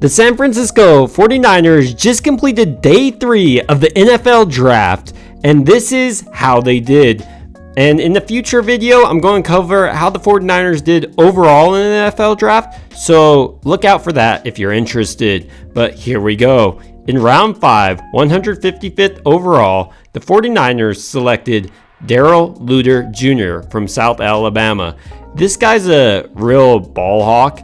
The San Francisco 49ers just completed day 3 of the NFL draft, and this is how they did. And in the future video, I'm going to cover how the 49ers did overall in the NFL draft, so look out for that if you're interested. But here we go. In round 5, 155th overall, the 49ers selected Darrell Luter Jr. from South Alabama. This guy's a real ball hawk.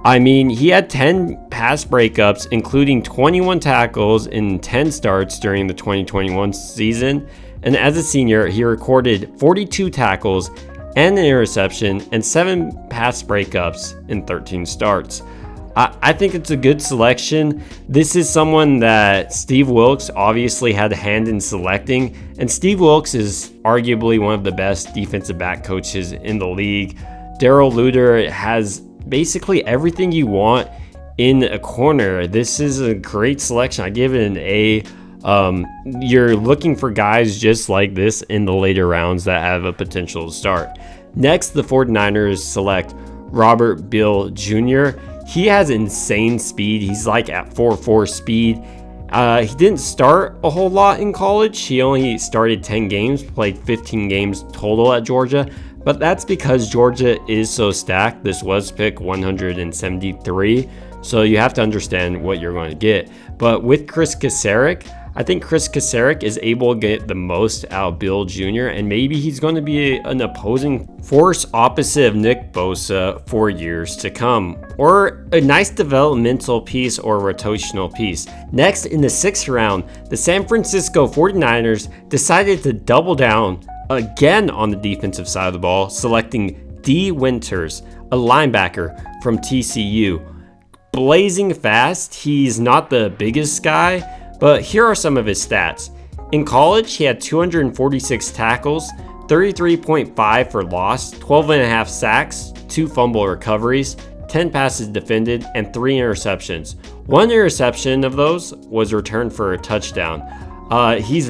I mean, he had 10 pass breakups, including 21 tackles in 10 starts during the 2021 season. And as a senior, he recorded 42 tackles and an interception and 7 pass breakups in 13 starts. I think it's a good selection. This is someone that Steve Wilks obviously had a hand in selecting, and Steve Wilks is arguably one of the best defensive back coaches in the league. Darrell Luter has basically everything you want in a corner. This is a great selection. I give it an A. You're looking for guys just like this in the later rounds that have a potential to start. Next, the 49ers select Robert Beal Jr. He has insane speed. He's like at 4.4 speed. He didn't start a whole lot in college. He only started 10 games, played 15 games total at Georgia. But that's because Georgia is so stacked. This was pick 173, so you have to understand what you're going to get. But with Chris Kasarik, I think Chris Kasarik is able to get the most out of Bill Jr., and maybe he's going to be an opposing force opposite of Nick Bosa for years to come, or a nice developmental piece or rotational piece. Next, in the 6th round, the San Francisco 49ers decided to double down again on the defensive side of the ball, selecting D. Winters, a linebacker from TCU. Blazing fast, he's not the biggest guy, but here are some of his stats. In college, he had 246 tackles, 33.5 for loss, 12.5 sacks, 2 fumble recoveries, 10 passes defended, and 3 interceptions. 1 interception of those was returned for a touchdown. He's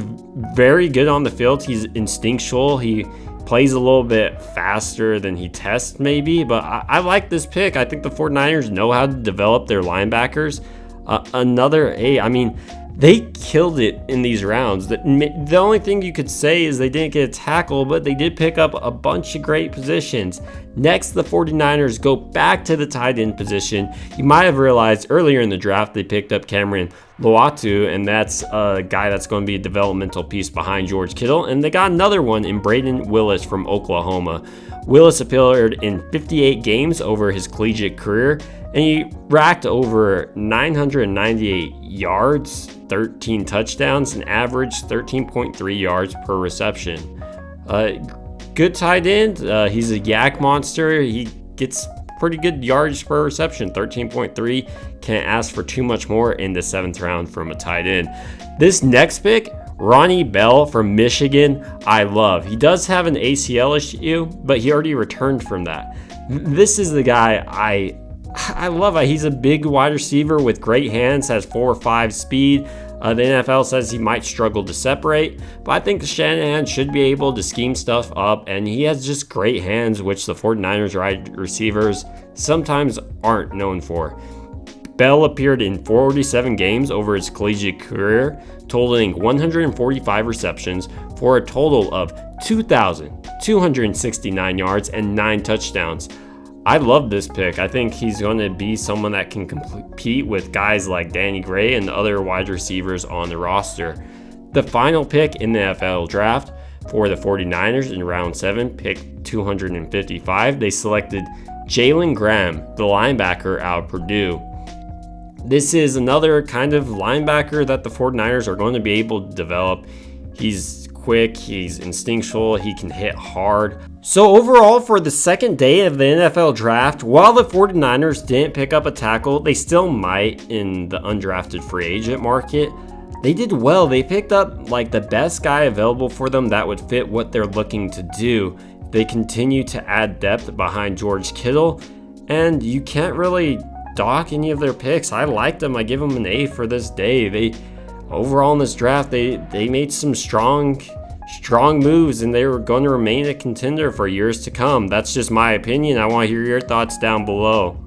very good on the field. He's instinctual. He plays a little bit faster than he tests maybe, but I like this pick. I think the 49ers know how to develop their linebackers. Another A. I mean, they killed it in these rounds. The only thing you could say is they didn't get a tackle, but they did pick up a bunch of great positions. Next, the 49ers go back to the tight end position. You might have realized earlier in the draft they picked up Cameron Loatu, and that's a guy that's going to be a developmental piece behind George Kittle. And they got another one in Braden Willis from Oklahoma. Willis appeared in 58 games over his collegiate career, and he racked over 998 yards, 13 touchdowns, and averaged 13.3 yards per reception. Good tight end. He's a yak monster. He gets pretty good yardage per reception, 13.3. Can't ask for too much more in the 7th round from a tight end. This next pick, Ronnie Bell from Michigan, I love. He does have an ACL issue, but he already returned from that. This is the guy I love. He's a big wide receiver with great hands, has 4.5 speed. The NFL says he might struggle to separate, but I think Shanahan should be able to scheme stuff up, and he has just great hands, which the 49ers wide receivers sometimes aren't known for. Bell appeared in 47 games over his collegiate career, totaling 145 receptions for a total of 2,269 yards and 9 touchdowns. I love this pick. I think he's going to be someone that can compete with guys like Danny Gray and other wide receivers on the roster. The final pick in the NFL draft for the 49ers in round 7, pick 255, they selected Jalen Graham, the linebacker out of Purdue. This is another kind of linebacker that the 49ers are going to be able to develop. He's quick, he's instinctual, he can hit hard. So overall, for the second day of the NFL draft, while the 49ers didn't pick up a tackle, they still might in the undrafted free agent market. They did well. They picked up like the best guy available for them that would fit what they're looking to do. They continue to add depth behind George Kittle, and you can't really dock any of their picks. I liked them. I give them an A for this day. Overall in this draft, they made some strong moves, and they were going to remain a contender for years to come. That's just my opinion. I want to hear your thoughts down below.